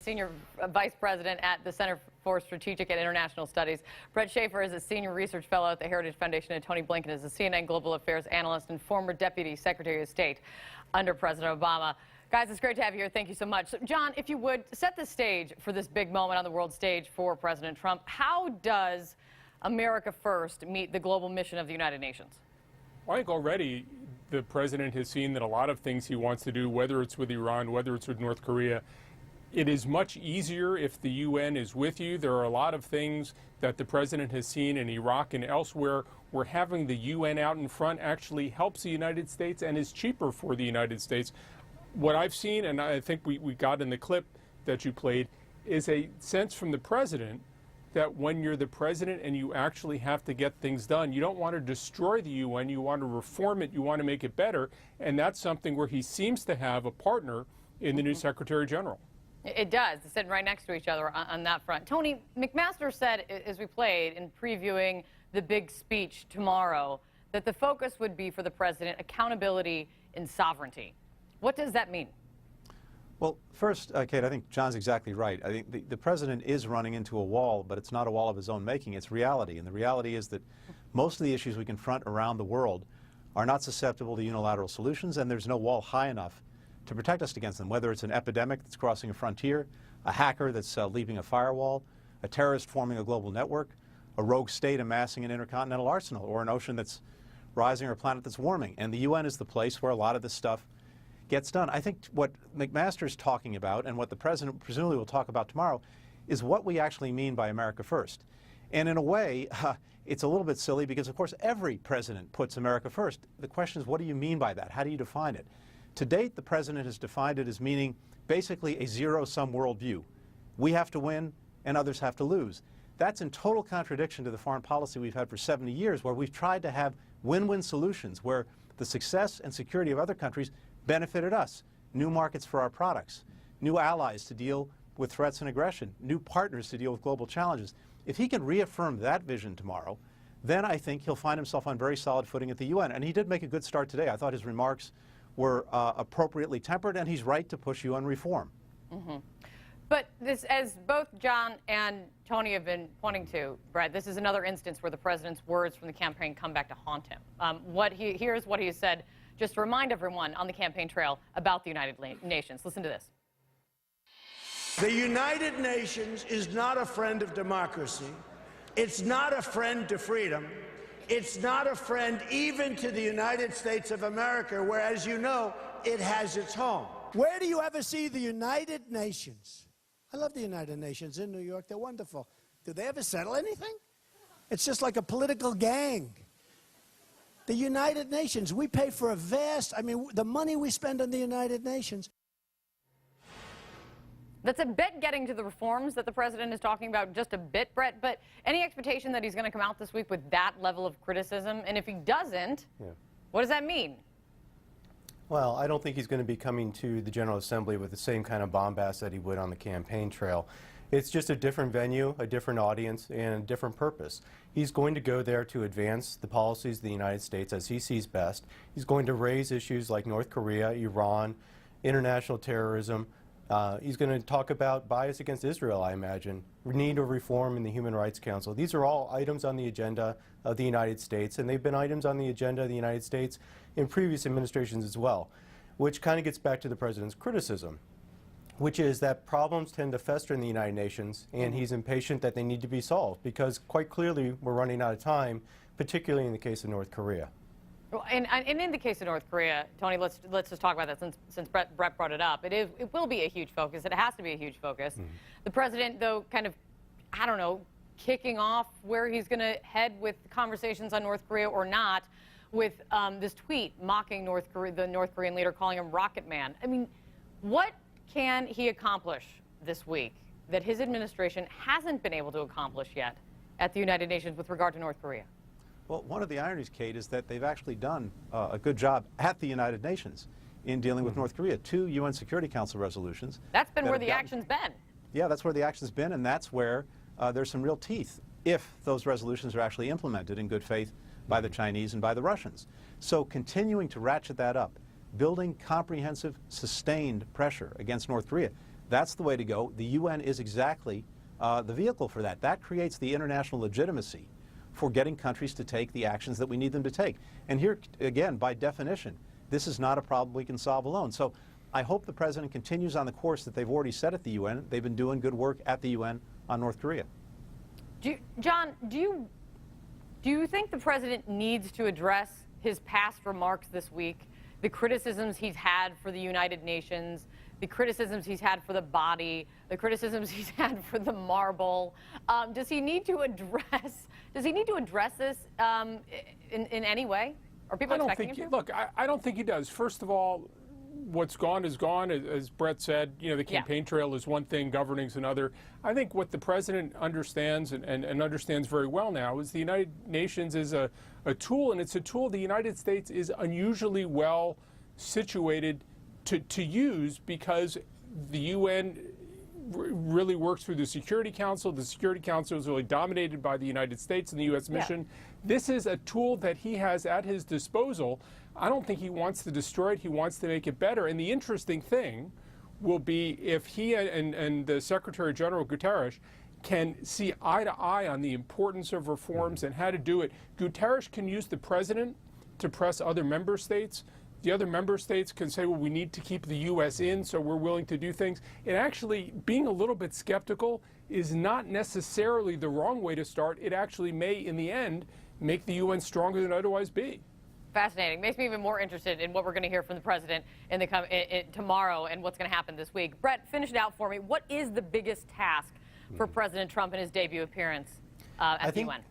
Senior Vice President at the Center for Strategic and International Studies. Brett Schaefer is a Senior Research Fellow at the Heritage Foundation, and Tony Blinken is a CNN Global Affairs Analyst and former Deputy Secretary of State under President Obama. Guys, it's great to have you here. Thank you so much. So, John, if you would, set the stage for this big moment on the world stage for President Trump. How does America First meet the global mission of the United Nations? Well, I think already the president has seen that a lot of things he wants to do, whether it's with Iran, whether it's with North Korea, it is much easier if the UN is with you. There are a lot of things that the president has seen in Iraq and elsewhere where having the UN out in front actually helps the United States and is cheaper for the United States. What I've seen, and I think we got in the clip that you played, is a sense from the president that when you're the president and you actually have to get things done, you don't want to destroy the UN, you want to reform it, you want to make it better, and that's something where he seems to have a partner in the new Secretary General. It does. They're sitting right next to each other on that front. Tony, McMaster said, as we played in previewing the big speech tomorrow, that the focus would be for the president accountability and sovereignty. What does that mean? Well, first, Kate, I think John's exactly right. I think the president is running into a wall, but it's not a wall of his own making. It's reality. And the reality is that most of the issues we confront around the world are not susceptible to unilateral solutions, and there's no wall high enough to protect us against them, whether it's an epidemic that's crossing a frontier, a hacker that's leaping a firewall, a terrorist forming a global network, a rogue state amassing an intercontinental arsenal, or an ocean that's rising or a planet that's warming. And the UN is the place where a lot of this stuff gets done. I think what McMaster's talking about, and what the president presumably will talk about tomorrow, is what we actually mean by America First. And in a way, it's a little bit silly because, of course, every president puts America first. The question is, what do you mean by that? How do you define it? To date, the president has defined it as meaning basically a zero-sum worldview. We have to win and others have to lose. That's in total contradiction to the foreign policy we've had for 70 years, where we've tried to have win-win solutions, where the success and security of other countries benefited us. New markets for our products, new allies to deal with threats and aggression, new partners to deal with global challenges. If he can reaffirm that vision tomorrow, then I think he'll find himself on very solid footing at the UN. And he did make a good start today. I thought his remarks were appropriately tempered, and he's right to push UN reform. But this, as both John and Tony have been pointing to, Brett, this is another instance where the president's words from the campaign come back to haunt him. Here's what he said, just to remind everyone on the campaign trail about the United Nations. Listen to this. The United Nations is not a friend of democracy. It's not a friend to freedom. It's not a friend even to the United States of America, where, as you know, it has its home. Where do you ever see the United Nations? I love the United Nations in New York. They're wonderful. Do they ever settle anything? It's just like a political gang. The United Nations, we pay for a vast, the money we spend on the United Nations. That's a bit getting to the reforms that the president is talking about, just a bit, Brett, but any expectation that he's going to come out this week with that level of criticism? And if he doesn't, what does that mean? Well, I don't think he's going to be coming to the General Assembly with the same kind of bombast that he would on the campaign trail. It's just a different venue, a different audience, and a different purpose. He's going to go there to advance the policies of the United States as he sees best. He's going to raise issues like North Korea, Iran, international terrorism. He's going to talk about bias against Israel, I imagine, need of reform in the Human Rights Council. These are all items on the agenda of the United States, and they've been items on the agenda of the United States in previous administrations as well, which kind of gets back to the president's criticism, which is that problems tend to fester in the United Nations, and he's impatient that they need to be solved, because quite clearly we're running out of time, particularly in the case of North Korea. Well, and in the case of North Korea, Tony, let's just talk about that since Brett brought it up. It will be a huge focus. It has to be a huge focus. The president, though, kind of, I don't know, kicking off where he's going to head with conversations on North Korea or not, with this tweet mocking the North Korean leader, calling him Rocket Man. I mean, what can he accomplish this week that his administration hasn't been able to accomplish yet at the United Nations with regard to North Korea? Well, one of the ironies, Kate, is that they've actually done a good job at the United Nations in dealing with North Korea. 2 UN Security Council resolutions. That's been where the action's been. Yeah, that's where the action's been, and that's where there's some real teeth if those resolutions are actually implemented in good faith by the Chinese and by the Russians. So continuing to ratchet that up, building comprehensive, sustained pressure against North Korea, That's the way to go. The UN is exactly the vehicle for that. That creates the international legitimacy for getting countries to take the actions that we need them to take. And here, again, by definition, this is not a problem we can solve alone. So I hope the President continues on the course that they've already set at the UN. They've been doing good work at the UN on North Korea. John, do you think the President needs to address his past remarks this week, the criticisms he's had for the United Nations, the criticisms he's had for the body, the criticisms he's had for the marble? Does he need to address this in any way? Are people expecting him to? Look, I don't think he does. First of all, what's gone is gone. As Brett said, you know, the campaign trail is one thing, governing's another. I think what the President understands and understands very well now is the United Nations is a tool, and it's a tool the United States is unusually well situated to use, because the UN really works through the Security Council. The Security Council is really dominated by the United States and the U.S. mission. This is a tool that he has at his disposal. I don't think he wants to destroy it. He wants to make it better. And the interesting thing will be if he and the Secretary General Guterres can see eye to eye on the importance of reforms and how to do it. Guterres can use the President to press other member states. The other member states can say, well, we need to keep the U.S. in, so we're willing to do things. And actually, being a little bit skeptical is not necessarily the wrong way to start. It actually may, in the end, make the UN stronger than it otherwise be. Fascinating. Makes me even more interested in what we're going to hear from the President tomorrow and what's going to happen this week. Brett, finish it out for me. What is the biggest task for President Trump in his debut appearance at the UN?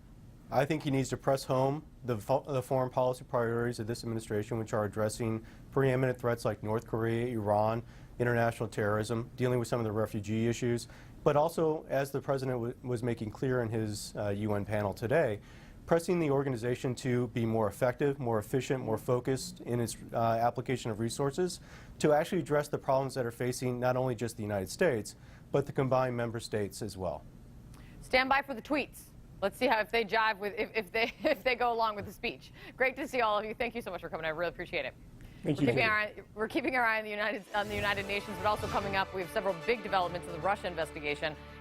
I think he needs to press home the foreign policy priorities of this administration, which are addressing preeminent threats like North Korea, Iran, international terrorism, dealing with some of the refugee issues, but also, as the President was making clear in his UN panel today, pressing the organization to be more effective, more efficient, more focused in its application of resources to actually address the problems that are facing not only just the United States, but the combined member states as well. Stand by for the tweets. Let's see how if they jive with if they go along with the speech. Great to see all of you. Thank you so much for coming. I really appreciate it. Thank you. We're keeping our eye on the United Nations, but also coming up, we have several big developments in the Russia investigation.